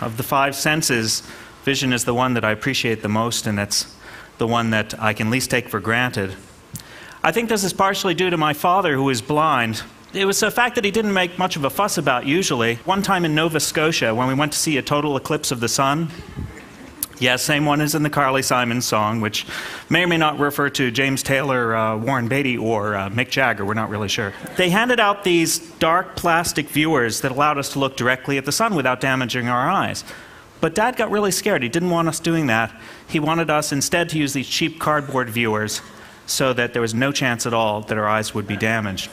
Of the five senses, vision is the one that I appreciate the most, and it's the one that I can least take for granted. I think this is partially due to my father, who is blind. It was a fact that he didn't make much of a fuss about usually. One time in Nova Scotia, when we went to see a total eclipse of the sun, yes, same one as in the Carly Simon song, which may or may not refer to James Taylor, Warren Beatty, or Mick Jagger. We're not really sure. They handed out these dark plastic viewers that allowed us to look directly at the sun without damaging our eyes. But Dad got really scared. He didn't want us doing that. He wanted us instead to use these cheap cardboard viewers so that there was no chance at all that our eyes would be damaged.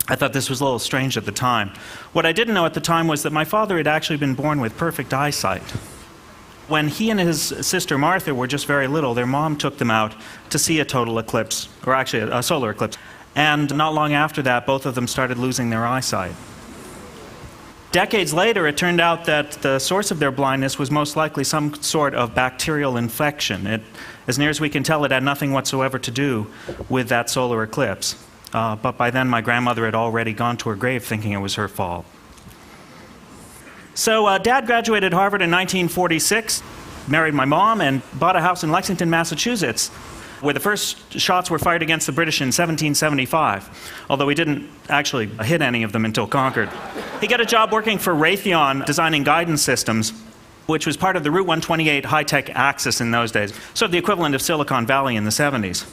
I thought this was a little strange at the time. What I didn't know at the time was that my father had actually been born with perfect eyesight. When he and his sister Martha were just very little, their mom took them out to see a total eclipse, or actually a solar eclipse. And not long after that, both of them started losing their eyesight. Decades later, it turned out that the source of their blindness was most likely some sort of bacterial infection. As near as we can tell, it had nothing whatsoever to do with that solar eclipse. But by then, my grandmother had already gone to her grave thinking it was her fault. So Dad graduated Harvard in 1946, married my mom, and bought a house in Lexington, Massachusetts, where the first shots were fired against the British in 1775, although he didn't actually hit any of them until Concord. He got a job working for Raytheon, designing guidance systems, which was part of the Route 128 high-tech axis in those days, sort of the equivalent of Silicon Valley in the 70s.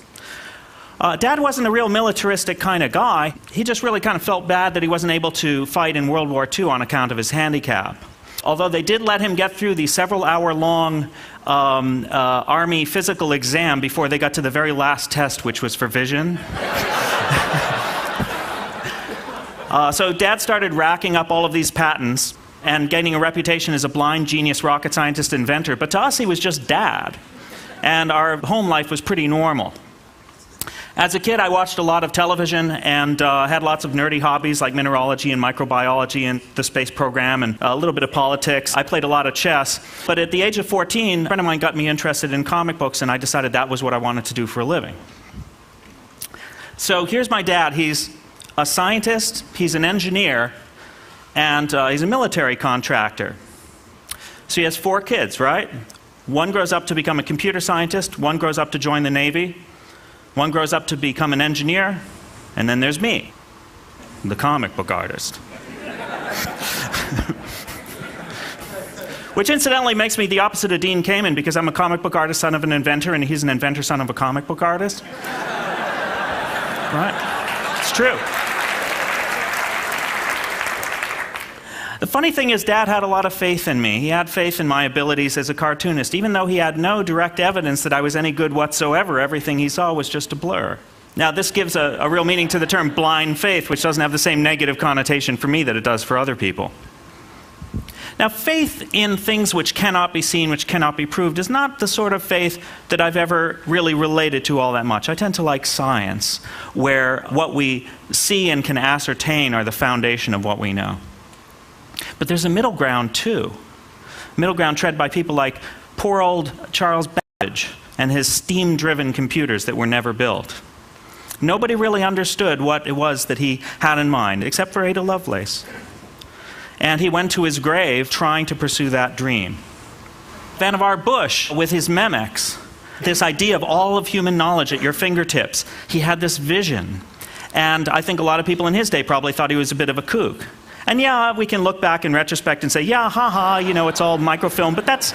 Dad wasn't a real militaristic kind of guy. He just really kind of felt bad that he wasn't able to fight in World War II on account of his handicap. Although they did let him get through the several-hour-long Army physical exam before they got to the very last test, which was for vision. So Dad started racking up all of these patents and gaining a reputation as a blind genius rocket scientist inventor. But to us, he was just Dad. And our home life was pretty normal. As a kid, I watched a lot of television and had lots of nerdy hobbies like mineralogy and microbiology and the space program and a little bit of politics. I played a lot of chess. But at the age of 14, a friend of mine got me interested in comic books, and I decided that was what I wanted to do for a living. So here's my dad. He's a scientist, he's an engineer, and he's a military contractor. So he has 4 kids, right? One grows up to become a computer scientist, one grows up to join the Navy, one grows up to become an engineer, and then there's me, the comic book artist. Which incidentally makes me the opposite of Dean Kamen, because I'm a comic book artist son of an inventor, and he's an inventor son of a comic book artist. Right? It's true. The funny thing is, Dad had a lot of faith in me. He had faith in my abilities as a cartoonist. Even though he had no direct evidence that I was any good whatsoever, everything he saw was just a blur. Now, this gives a real meaning to the term blind faith, which doesn't have the same negative connotation for me that it does for other people. Now, faith in things which cannot be seen, which cannot be proved, is not the sort of faith that I've ever really related to all that much. I tend to like science, where what we see and can ascertain are the foundation of what we know. But there's a middle ground, too. Middle ground tread by people like poor old Charles Babbage and his steam-driven computers that were never built. Nobody really understood what it was that he had in mind, except for Ada Lovelace. And he went to his grave trying to pursue that dream. Vannevar Bush, with his Memex, this idea of all of human knowledge at your fingertips, he had this vision. And I think a lot of people in his day probably thought he was a bit of a kook. And yeah, we can look back in retrospect and say, yeah, haha, you know, it's all microfilm, but that's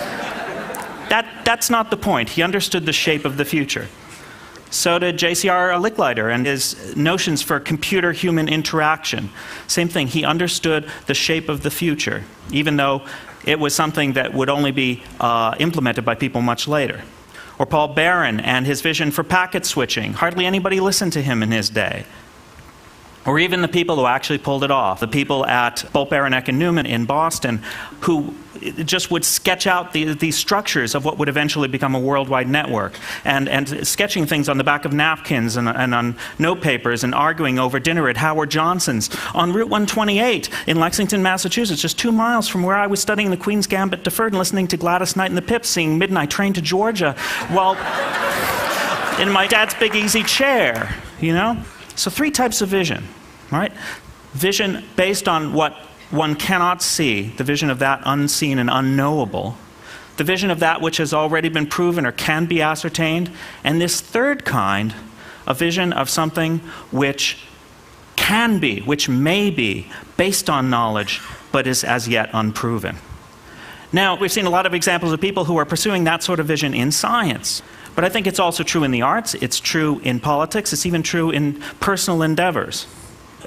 not the point. He understood the shape of the future. So did J.C.R. Licklider and his notions for computer-human interaction. Same thing, he understood the shape of the future, even though it was something that would only be implemented by people much later. Or Paul Barron and his vision for packet switching. Hardly anybody listened to him in his day. Or even the people who actually pulled it off, the people at Bolt, Beranek, and Newman in Boston, who just would sketch out the structures of what would eventually become a worldwide network, and sketching things on the back of napkins and on note papers, and arguing over dinner at Howard Johnson's on Route 128 in Lexington, Massachusetts, just 2 miles from where I was studying the Queen's Gambit Deferred and listening to Gladys Knight and the Pips sing Midnight Train to Georgia while in my dad's big easy chair, you know? So 3 types of vision, right? Vision based on what one cannot see, the vision of that unseen and unknowable, the vision of that which has already been proven or can be ascertained, and this third kind, a vision of something which can be, which may be, based on knowledge, but is as yet unproven. Now, we've seen a lot of examples of people who are pursuing that sort of vision in science, but I think it's also true in the arts, it's true in politics, it's even true in personal endeavors.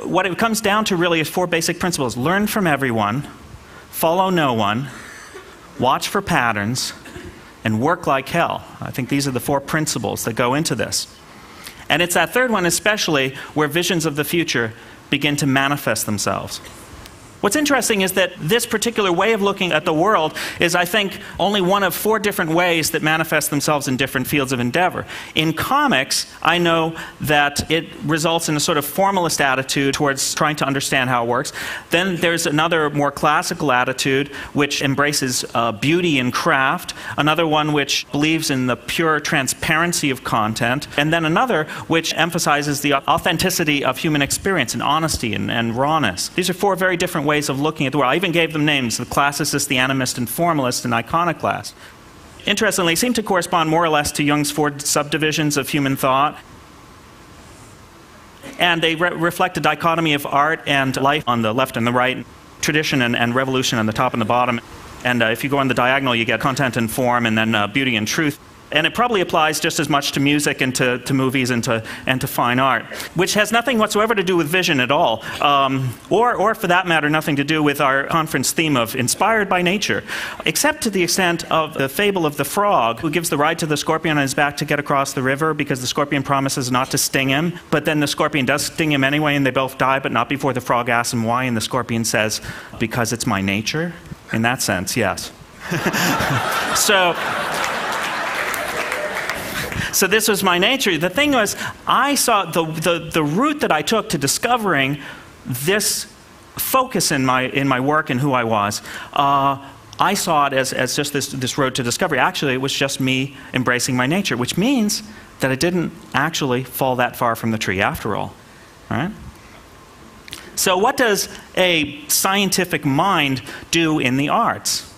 What it comes down to really is 4 basic principles. Learn from everyone, follow no one, watch for patterns, and work like hell. I think these are the 4 principles that go into this. And it's that third one especially where visions of the future begin to manifest themselves. What's interesting is that this particular way of looking at the world is, I think, only one of 4 different ways that manifest themselves in different fields of endeavor. In comics, I know that it results in a sort of formalist attitude towards trying to understand how it works. Then there's another more classical attitude which embraces beauty and craft, another one which believes in the pure transparency of content, and then another which emphasizes the authenticity of human experience and honesty and rawness. These are 4 very different ways of looking at the world. I even gave them names: the classicist, the animist, and formalist, and iconoclast. Interestingly, they seem to correspond more or less to Jung's 4 subdivisions of human thought. And they reflect a dichotomy of art and life on the left and the right, tradition and revolution on the top and the bottom. And if you go on the diagonal, you get content and form, and then beauty and truth. And it probably applies just as much to music and to movies and to fine art, which has nothing whatsoever to do with vision at all, or for that matter, nothing to do with our conference theme of inspired by nature, except to the extent of the fable of the frog who gives the ride to the scorpion on his back to get across the river because the scorpion promises not to sting him, but then the scorpion does sting him anyway, and they both die, but not before the frog asks him why, and the scorpion says, "Because it's my nature." In that sense, yes. So this was my nature. The thing was, I saw the route that I took to discovering this focus in my work and who I was. I saw it as just this road to discovery. Actually, it was just me embracing my nature, which means that I didn't actually fall that far from the tree after all. All right? So what does a scientific mind do in the arts?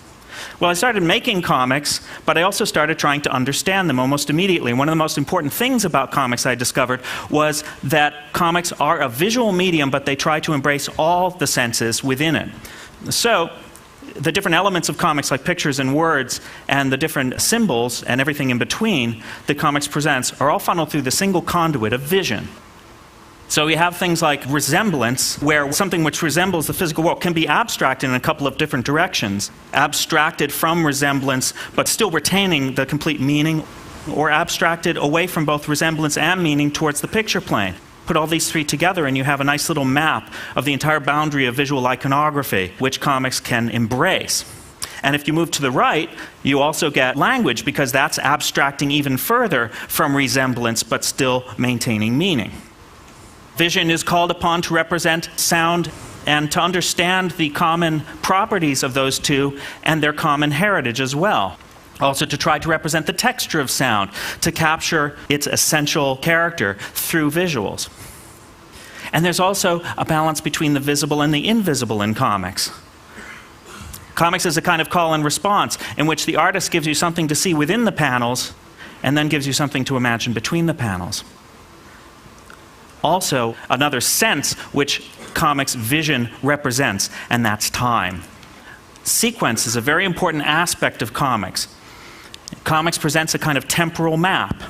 Well, I started making comics, but I also started trying to understand them almost immediately. One of the most important things about comics I discovered was that comics are a visual medium, but they try to embrace all the senses within it. So the different elements of comics, like pictures and words, and the different symbols and everything in between that comics presents, are all funneled through the single conduit of vision. So we have things like resemblance, where something which resembles the physical world can be abstracted in a couple of different directions. Abstracted from resemblance, but still retaining the complete meaning, or abstracted away from both resemblance and meaning towards the picture plane. Put all these 3 together and you have a nice little map of the entire boundary of visual iconography, which comics can embrace. And if you move to the right, you also get language, because that's abstracting even further from resemblance, but still maintaining meaning. Vision is called upon to represent sound and to understand the common properties of those 2 and their common heritage as well. Also to try to represent the texture of sound, to capture its essential character through visuals. And there's also a balance between the visible and the invisible in comics. Comics is a kind of call and response in which the artist gives you something to see within the panels and then gives you something to imagine between the panels. Also, another sense which comics vision represents, and that's time. Sequence is a very important aspect of comics. Comics presents a kind of temporal map.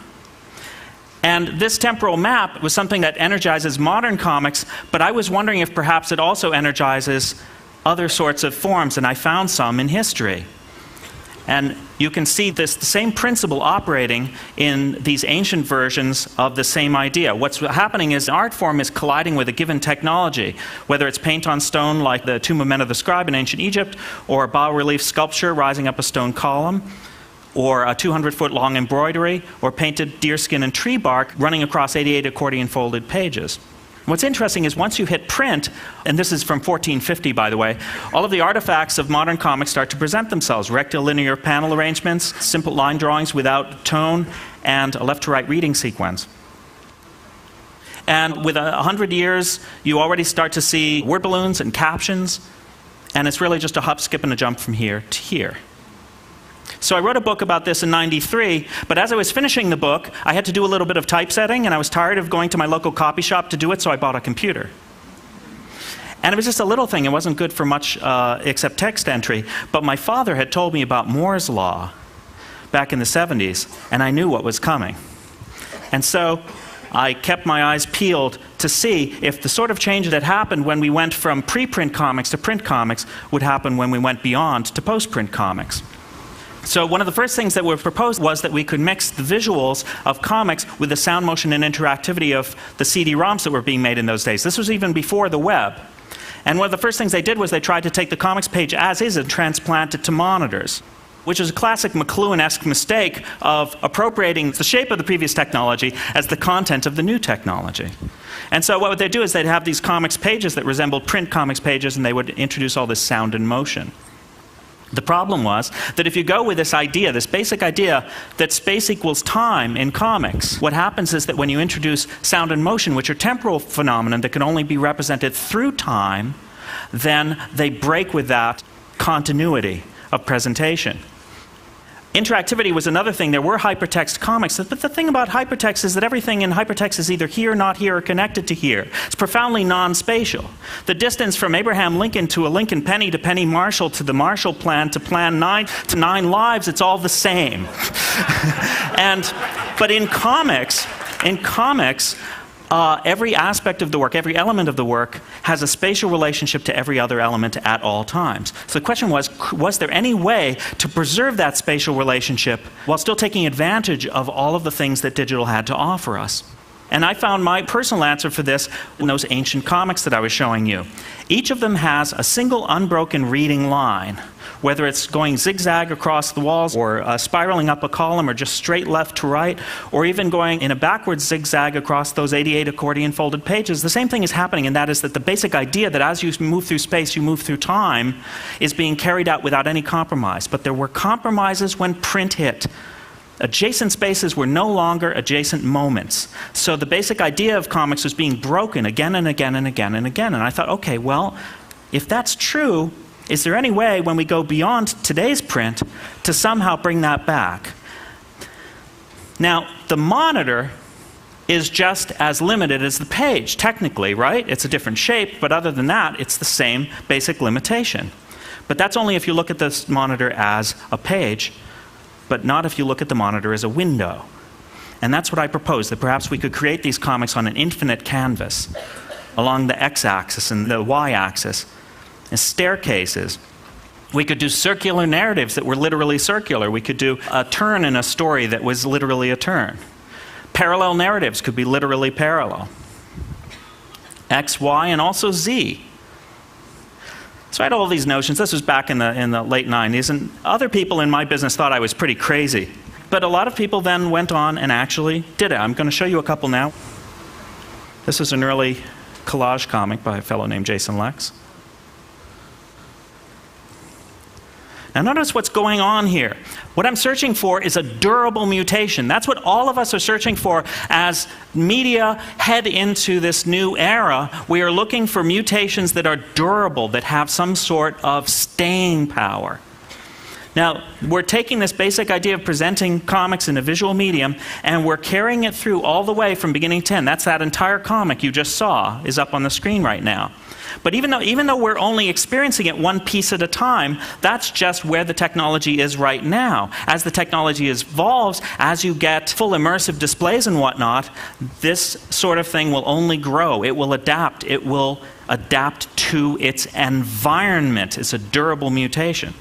And this temporal map was something that energizes modern comics, but I was wondering if perhaps it also energizes other sorts of forms, and I found some in history. And you can see the same principle operating in these ancient versions of the same idea. What's happening is an art form is colliding with a given technology, whether it's paint on stone like the Tomb of Mene the Scribe in ancient Egypt, or a bas-relief sculpture rising up a stone column, or a 200-foot-long embroidery, or painted deerskin and tree bark running across 88 accordion-folded pages. What's interesting is once you hit print, and this is from 1450 by the way, all of the artifacts of modern comics start to present themselves. Rectilinear panel arrangements, simple line drawings without tone, and a left-to-right reading sequence. And with 100 years, you already start to see word balloons and captions, And it's really just a hop, skip, and a jump from here to here. So I wrote a book about this in '93, but as I was finishing the book, I had to do a little bit of typesetting, and I was tired of going to my local copy shop to do it, so I bought a computer. And it was just a little thing. It wasn't good for much except text entry. But my father had told me about Moore's Law back in the '70s, and I knew what was coming. And so I kept my eyes peeled to see if the sort of change that had happened when we went from pre-print comics to print comics would happen when we went beyond to post-print comics. So one of the first things that were proposed was that we could mix the visuals of comics with the sound, motion, and interactivity of the CD-ROMs that were being made in those days. This was even before the web. And one of the first things they did was they tried to take the comics page as is and transplant it to monitors, which is a classic McLuhan-esque mistake of appropriating the shape of the previous technology as the content of the new technology. And so what would they do is they'd have these comics pages that resembled print comics pages, and they would introduce all this sound and motion. The problem was that if you go with this idea, this basic idea that space equals time in comics, what happens is that when you introduce sound and motion, which are temporal phenomena that can only be represented through time, then they break with that continuity of presentation. Interactivity was another thing. There were hypertext comics, but the thing about hypertext is that everything in hypertext is either here, not here, or connected to here. It's profoundly non-spatial. The distance from Abraham Lincoln to a Lincoln Penny to Penny Marshall to the Marshall Plan to Plan 9 to 9 Lives, it's all the same. But in comics, every aspect of the work, every element of the work has a spatial relationship to every other element at all times. So the question was there any way to preserve that spatial relationship while still taking advantage of all of the things that digital had to offer us? And I found my personal answer for this in those ancient comics that I was showing you. Each of them has a single unbroken reading line, whether it's going zigzag across the walls or spiraling up a column or just straight left to right, or even going in a backwards zigzag across those 88 accordion folded pages. The same thing is happening, and that is that the basic idea that as you move through space, you move through time is being carried out without any compromise. But there were compromises when print hit. Adjacent spaces were no longer adjacent moments. So the basic idea of comics was being broken again and again and again and again. And I thought, okay, well, if that's true, is there any way when we go beyond today's print to somehow bring that back? Now, the monitor is just as limited as the page, technically, right? It's a different shape, but other than that, it's the same basic limitation. But that's only if you look at this monitor as a page, but not if you look at the monitor as a window. And that's what I proposed, that perhaps we could create these comics on an infinite canvas along the x-axis and the y-axis, as staircases. We could do circular narratives that were literally circular. We could do a turn in a story that was literally a turn. Parallel narratives could be literally parallel. X, Y, and also Z. So I had all these notions. This was back in the late 90s, and other people in my business thought I was pretty crazy. But a lot of people then went on and actually did it. I'm going to show you a couple now. This is an early collage comic by a fellow named Jason Lex. Now notice what's going on here. What I'm searching for is a durable mutation. That's what all of us are searching for as media head into this new era. We are looking for mutations that are durable, that have some sort of staying power. Now, we're taking this basic idea of presenting comics in a visual medium, and we're carrying it through all the way from beginning to end. That's that entire comic you just saw is up on the screen right now. But even though we're only experiencing it one piece at a time, that's just where the technology is right now. As the technology evolves, as you get full immersive displays and whatnot, this sort of thing will only grow. It will adapt. It will adapt to its environment. It's a durable mutation.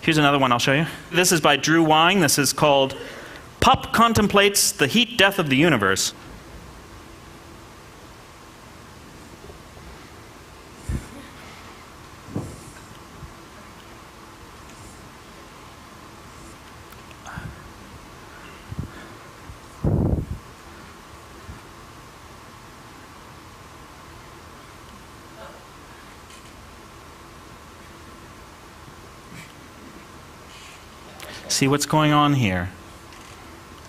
Here's another one I'll show you. This is by Drew Wine. This is called Pup Contemplates the Heat Death of the Universe. See what's going on here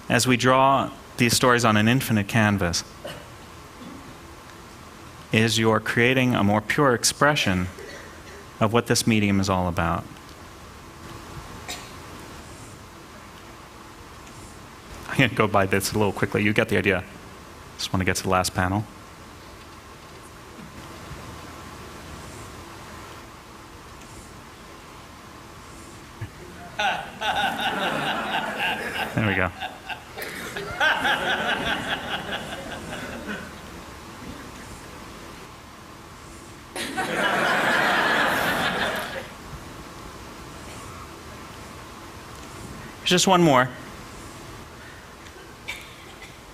as we draw these stories on an infinite canvas is you're creating a more pure expression of what this medium is all about. I'm going to go by this a little quickly. You get the idea. Just want to get to the last panel. There we go. Just one more.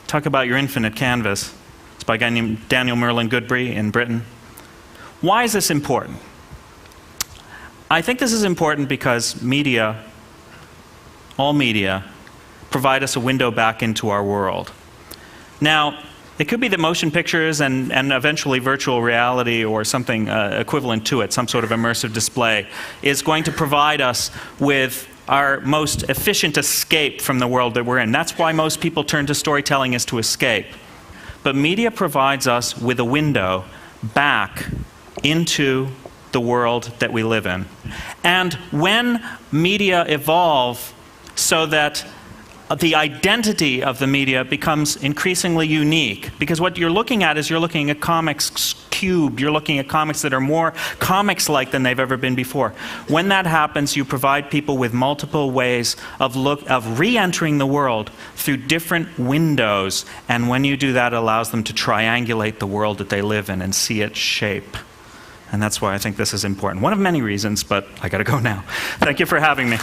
Talk about your infinite canvas. It's by a guy named Daniel Merlin Goodbury in Britain. Why is this important? I think this is important because media, all media, provide us a window back into our world. Now, it could be that motion pictures and eventually virtual reality or something equivalent to it, some sort of immersive display, is going to provide us with our most efficient escape from the world that we're in. That's why most people turn to storytelling, is to escape. But media provides us with a window back into the world that we live in. And when media evolve so that the identity of the media becomes increasingly unique, because what you're looking at is you're looking at comics cubed, you're looking at comics that are more comics-like than they've ever been before. When that happens, you provide people with multiple ways of re-entering the world through different windows, and when you do that, it allows them to triangulate the world that they live in and see its shape. And that's why I think this is important. One of many reasons, but I gotta go now. Thank you for having me.